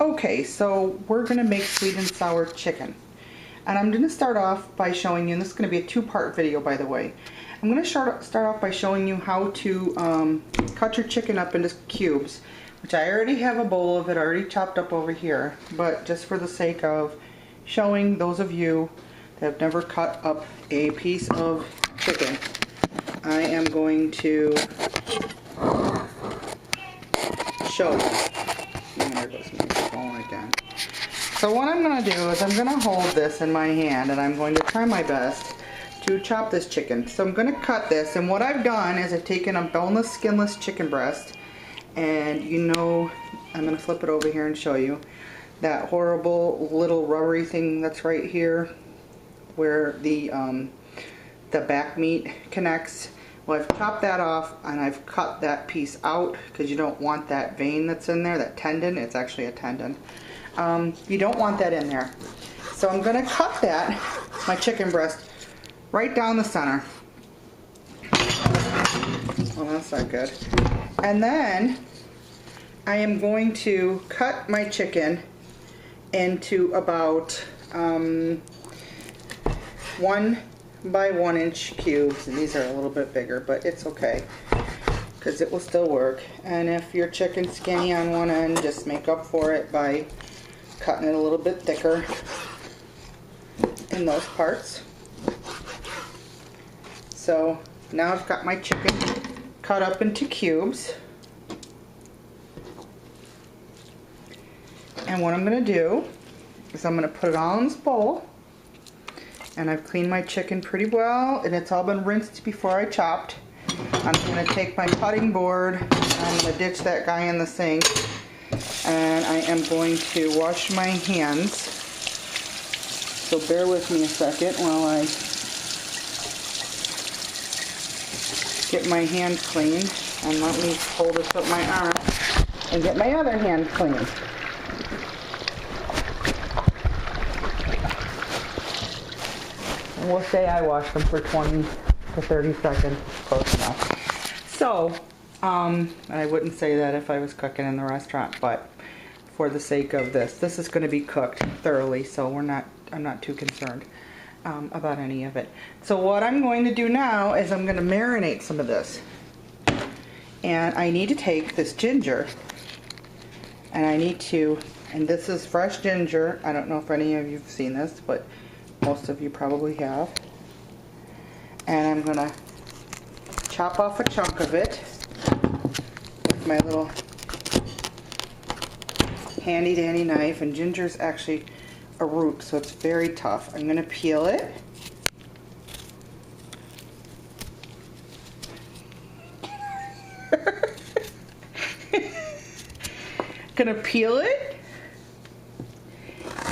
Okay, so we're gonna make sweet and sour chicken. And I'm gonna start off by showing you, and this is gonna be a two-part video, by the way. I'm gonna start off by showing you how to cut your chicken up into cubes, which I already have a bowl of it already chopped up over here, but just for the sake of showing those of you that have never cut up a piece of chicken, I am going to show you. There goes my phone again. So what I'm going to do is I'm going to hold this in my hand and I'm going to try my best to chop this chicken. So I'm going to cut this, and what I've done is I've taken a boneless, skinless chicken breast, and I'm going to flip it over here and show you that horrible little rubbery thing that's right here where the back meat connects. Well, I've chopped that off and I've cut that piece out because you don't want that vein that's in there, that tendon. It's actually a tendon. You don't want that in there. So I'm going to cut that, my chicken breast, right down the center. Well, that's not good. And then I am going to cut my chicken into about 1 by 1 inch cubes, and these are a little bit bigger, but it's okay because it will still work. And if your chicken's skinny on one end, just make up for it by cutting it a little bit thicker in those parts. So now I've got my chicken cut up into cubes, and what I'm going to do is I'm going to put it all in this bowl. And I've cleaned my chicken pretty well, and it's all been rinsed before I chopped. I'm going to take my cutting board, I'm going to ditch that guy in the sink, and I am going to wash my hands. So bear with me a second while I get my hand clean, and let me hold this up my arm and get my other hand clean. We'll say I washed them for 20 to 30 seconds, close enough. So, I wouldn't say that if I was cooking in the restaurant, but for the sake of this is going to be cooked thoroughly, so I'm not too concerned about any of it. So what I'm going to do now is I'm going to marinate some of this. And I need to take this ginger, and and this is fresh ginger. I don't know if any of you have seen this, but most of you probably have. And I'm going to chop off a chunk of it with my little handy dandy knife. And ginger's actually a root, so it's very tough. I'm going to peel it. Gonna peel it,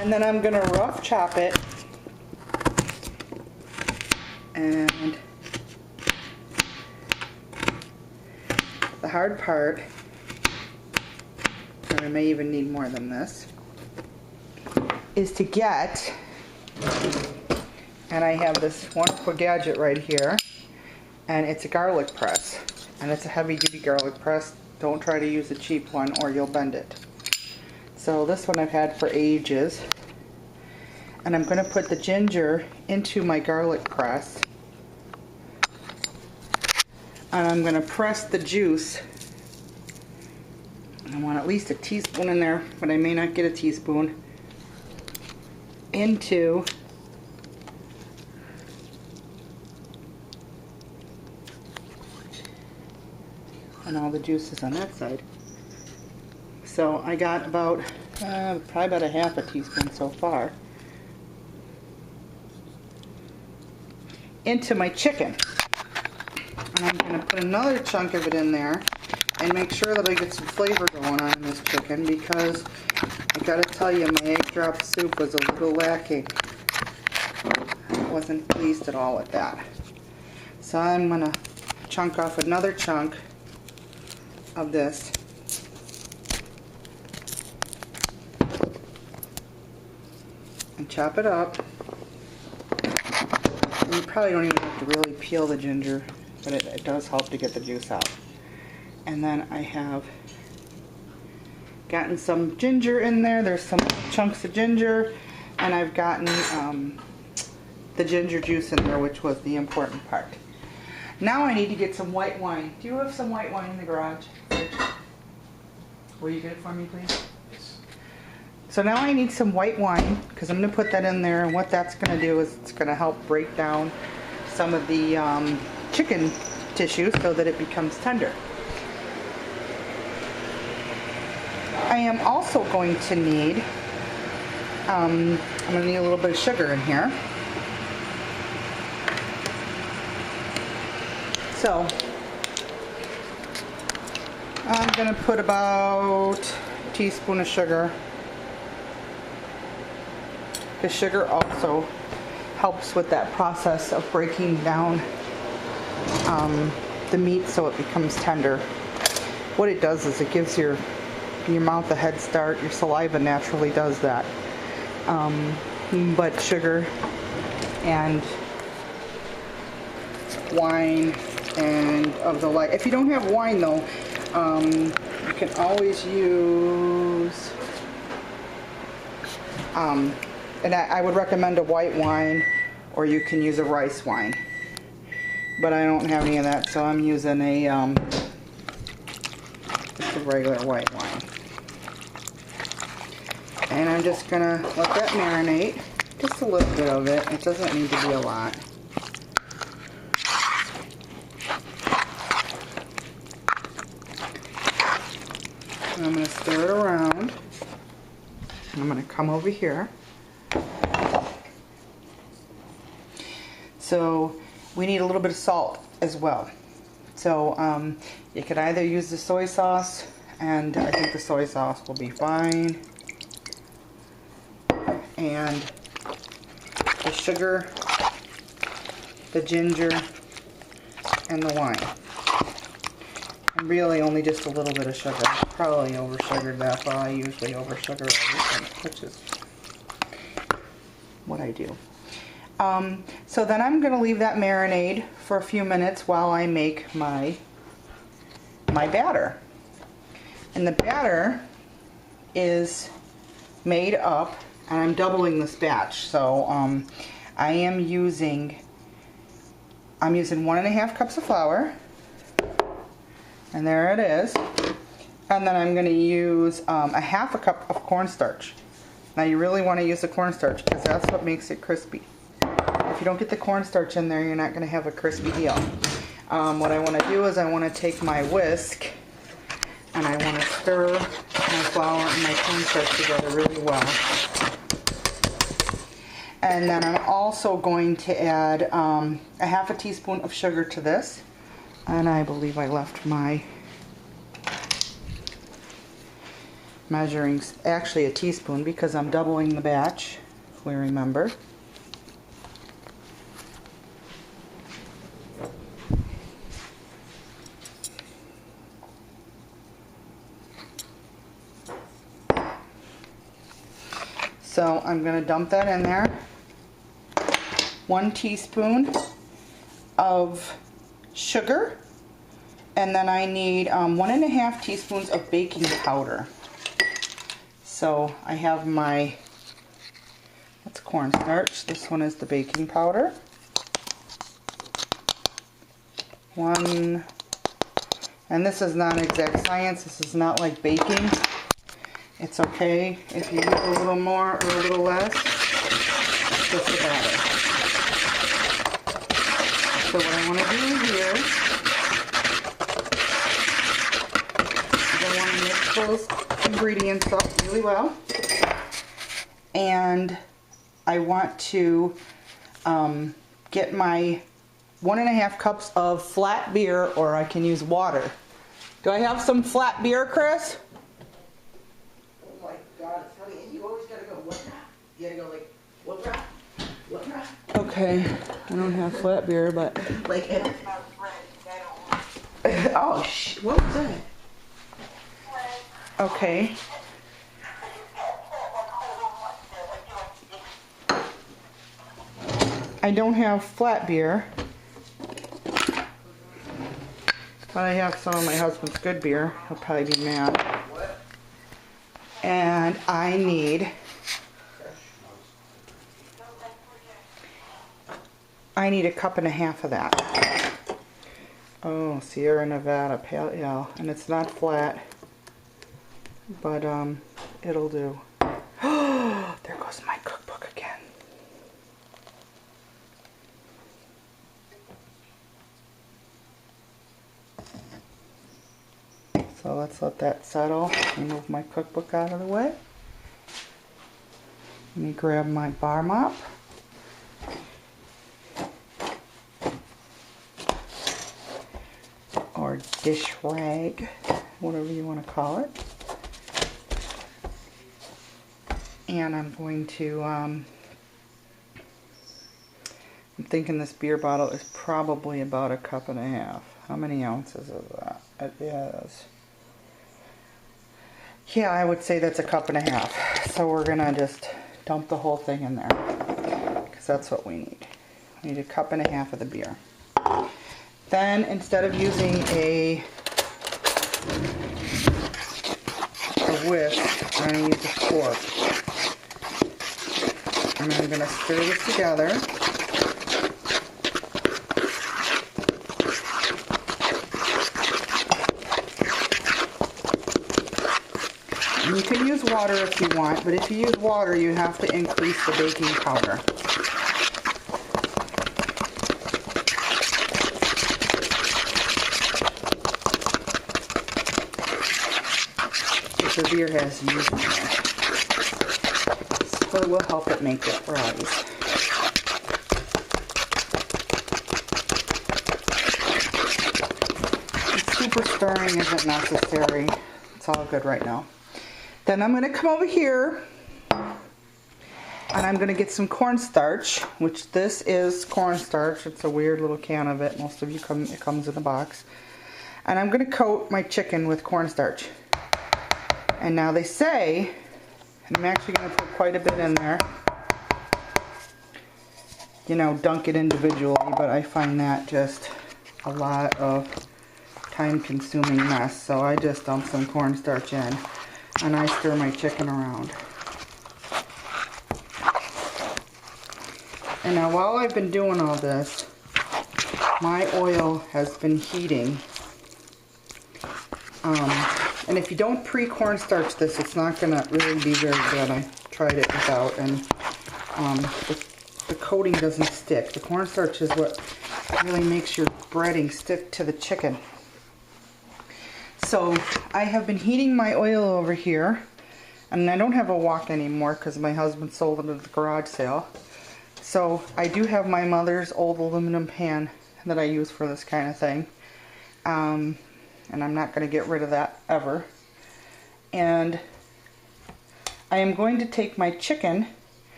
and then I'm gonna rough chop it. And the hard part, and I may even need more than this, is to get, and I have this wonderful gadget right here, and it's a garlic press, and it's a heavy duty garlic press. Don't try to use a cheap one or you'll bend it. So this one I've had for ages. And I'm going to put the ginger into my garlic press. And I'm going to press the juice. I want at least a teaspoon in there, but I may not get a teaspoon. Into and all the juices on that side. So I got about probably about a half a teaspoon so far into my chicken. And I'm going to put another chunk of it in there and make sure that I get some flavor going on in this chicken, because I gotta tell you, my egg drop soup was a little lacking. I wasn't pleased at all with that. So I'm going to chunk off another chunk of this. And chop it up. And you probably don't even have to really peel the ginger, but it does help to get the juice out. And then I have Gotten some ginger in there. There's some chunks of ginger, and I've gotten the ginger juice in there, which was the important part. Now I need to get some white wine. Do you have some white wine in the garage? Will you get it for me, please? So now I need some white wine, because I'm going to put that in there, and what that's going to do is it's going to help break down some of the chicken tissue so that it becomes tender. I am also going to need, I'm going to need a little bit of sugar in here. So I'm going to put about a teaspoon of sugar. The sugar also helps with that process of breaking down the meat so it becomes tender. What it does is it gives your mouth a head start. Your saliva naturally does that. But sugar and wine and of the like. If you don't have wine though, you can always use, and I would recommend a white wine, or you can use a rice wine. But I don't have any of that, so I'm using just a regular white wine. And I'm just gonna let that marinate, just a little bit of it. It doesn't need to be a lot. And I'm gonna stir it around. And I'm gonna come over here. So we need a little bit of salt as well. So you could either use the soy sauce, and I think the soy sauce will be fine. And the sugar, the ginger, and the wine. And really only just a little bit of sugar. Probably over sugared that, but I usually over sugar everything, which is what I do. So then I'm going to leave that marinade for a few minutes while I make my batter. And the batter is made up, and I'm doubling this batch. So I'm using 1.5 cups of flour, and there it is. And then I'm going to use a 1/2 cup of cornstarch. Now you really want to use the cornstarch because that's what makes it crispy. If you don't get the cornstarch in there, you're not going to have a crispy deal. What I want to do is I want to take my whisk and I want to stir my flour and my cornstarch together really well. And then I'm also going to add a 1/2 teaspoon of sugar to this. And I believe I left my measuring, actually a teaspoon, because I'm doubling the batch, if we remember. So I'm going to dump that in there. 1 teaspoon of sugar, and then I need 1.5 teaspoons of baking powder. So I have my, that's cornstarch, this one is the baking powder. 1, and this is not exact science, this is not like baking. It's okay if you use a little more or a little less, it's just the batter. So what I want to do here is I want to mix those ingredients up really well, and I want to get my 1.5 cups of flat beer, or I can use water. Do I have some flat beer, Chris? Oh my God, honey, you always gotta go, what? You gotta go like, what? Okay, I don't have flat beer, but like it. Oh, what was that? Okay. I don't have flat beer, but I have some of my husband's good beer. He'll probably be mad. And I need a cup and a half of that. Oh, Sierra Nevada Pale Ale, and it's not flat, but it'll do. There goes my cookbook again. So let's let that settle and move my cookbook out of the way. Let me grab my bar mop. Or dish rag, whatever you want to call it. And I'm going to, I'm thinking this beer bottle is probably about a cup and a half. How many ounces is that? It is. Yeah, I would say that's a cup and a half. So we're going to just dump the whole thing in there, because that's what we need. We need a cup and a half of the beer. Then, instead of using a whisk, I'm going to use a fork. And I'm going to stir this together. And you can use water if you want, but if you use water, you have to increase the baking powder. The beer has yeast in it, so it will help it make it rise. Super stirring isn't necessary. It's all good right now. Then I'm going to come over here and I'm going to get some cornstarch, which this is cornstarch. It's a weird little can of it. Most of you it comes in a box. And I'm going to coat my chicken with cornstarch. And now they say, and I'm actually going to put quite a bit in there, you know, dunk it individually, but I find that just a lot of time-consuming mess. So I just dump some cornstarch in, and I stir my chicken around. And now while I've been doing all this, my oil has been heating. And if you don't pre-cornstarch this, it's not going to really be very good. I tried it without, and the coating doesn't stick. The cornstarch is what really makes your breading stick to the chicken. So I have been heating my oil over here, and I don't have a wok anymore because my husband sold it at the garage sale. So I do have my mother's old aluminum pan that I use for this kind of thing. And I'm not going to get rid of that ever. And I am going to take my chicken,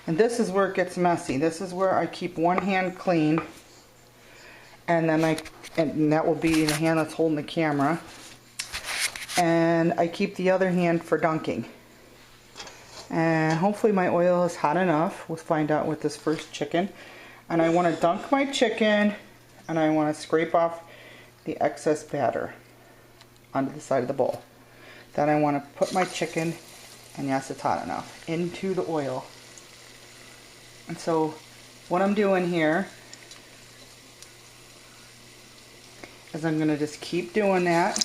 and this is where it gets messy. This is where I keep one hand clean, and then and that will be the hand that's holding the camera. And I keep the other hand for dunking. And hopefully my oil is hot enough. We'll find out with this first chicken. And I want to dunk my chicken, and I want to scrape off the excess batter onto the side of the bowl. Then I want to put my chicken, and yes, it's hot enough, into the oil. And so what I'm doing here is I'm going to just keep doing that.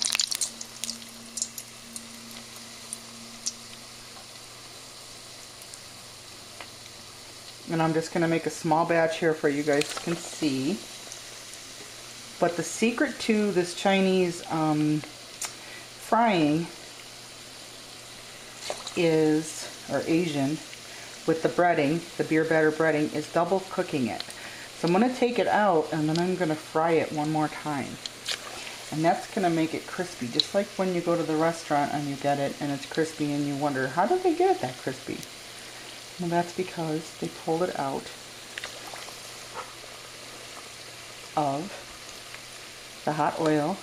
And I'm just going to make a small batch here for you guys can see. But the secret to this Chinese frying is, or Asian, with the breading, the beer batter breading, is double cooking it. So I'm going to take it out, and then I'm going to fry it one more time. And that's going to make it crispy, just like when you go to the restaurant and you get it and it's crispy and you wonder, how did they get it that crispy? Well, that's because they pulled it out of the hot oil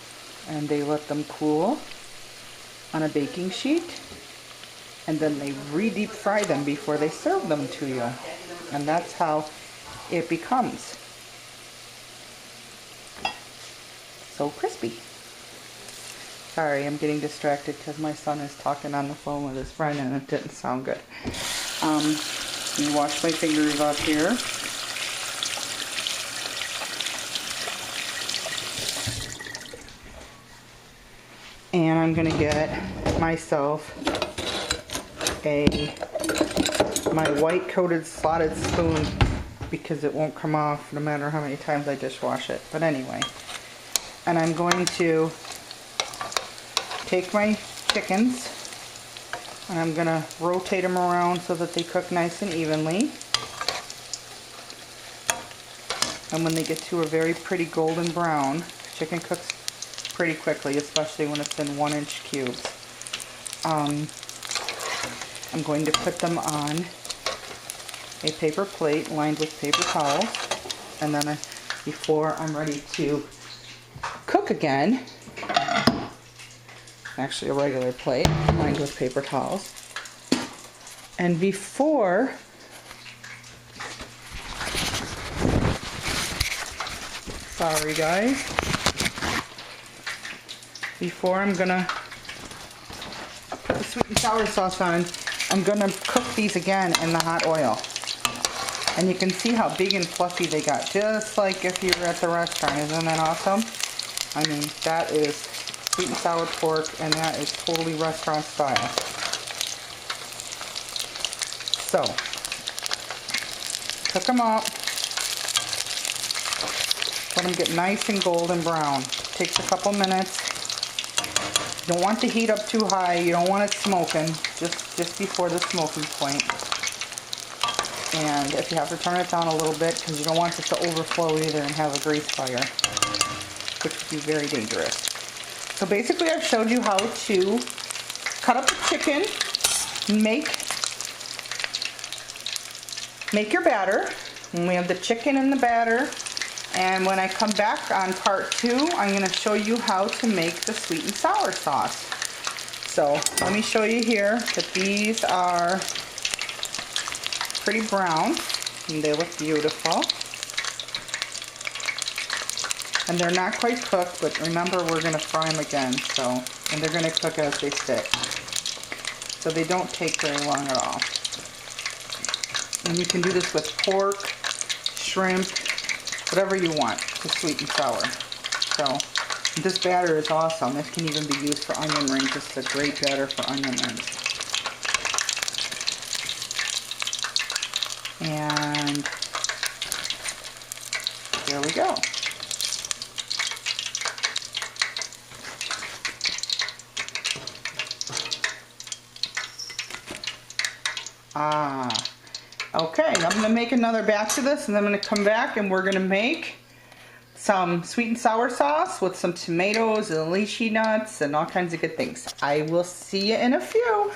and they let them cool on a baking sheet, and then they re-deep fry them before they serve them to you. And that's how it becomes so crispy. Sorry, I'm getting distracted because my son is talking on the phone with his friend and it didn't sound good. Let me wash my fingers off here. And I'm gonna get myself my white coated slotted spoon because it won't come off no matter how many times I dishwash it. But anyway, and I'm going to take my chickens and I'm gonna rotate them around so that they cook nice and evenly. And when they get to a very pretty golden brown, chicken cooks pretty quickly, especially when it's in 1-inch cubes. I'm going to put them on a paper plate lined with paper towels, and then before I'm ready to cook again, actually a regular plate lined with paper towels, and before sorry guys, before I'm gonna put the sweet and sour sauce on, I'm gonna cook these again in the hot oil. And you can see how big and fluffy they got, just like if you were at the restaurant. Isn't that awesome? I mean, that is sweet and sour pork, and that is totally restaurant style. So, cook them up. Let them get nice and golden brown. Takes a couple minutes. You don't want the heat up too high. You don't want it smoking. Just before the smoking point. And if you have to turn it down a little bit, because you don't want it to overflow either and have a grease fire, which would be very dangerous. So basically I've showed you how to cut up the chicken, make your batter. And we have the chicken in the batter. And when I come back on part 2, I'm going to show you how to make the sweet and sour sauce. So let me show you here that these are pretty brown and they look beautiful. And they're not quite cooked, but remember we're going to fry them again. And they're going to cook as they stick. So they don't take very long at all. And you can do this with pork, shrimp, whatever you want, just sweet and sour. So this batter is awesome. This can even be used for onion rings. This is a great batter for onion rings. And there we go. Okay, I'm going to make another batch of this, and then I'm going to come back and we're going to make some sweet and sour sauce with some tomatoes and lychee nuts and all kinds of good things. I will see you in a few.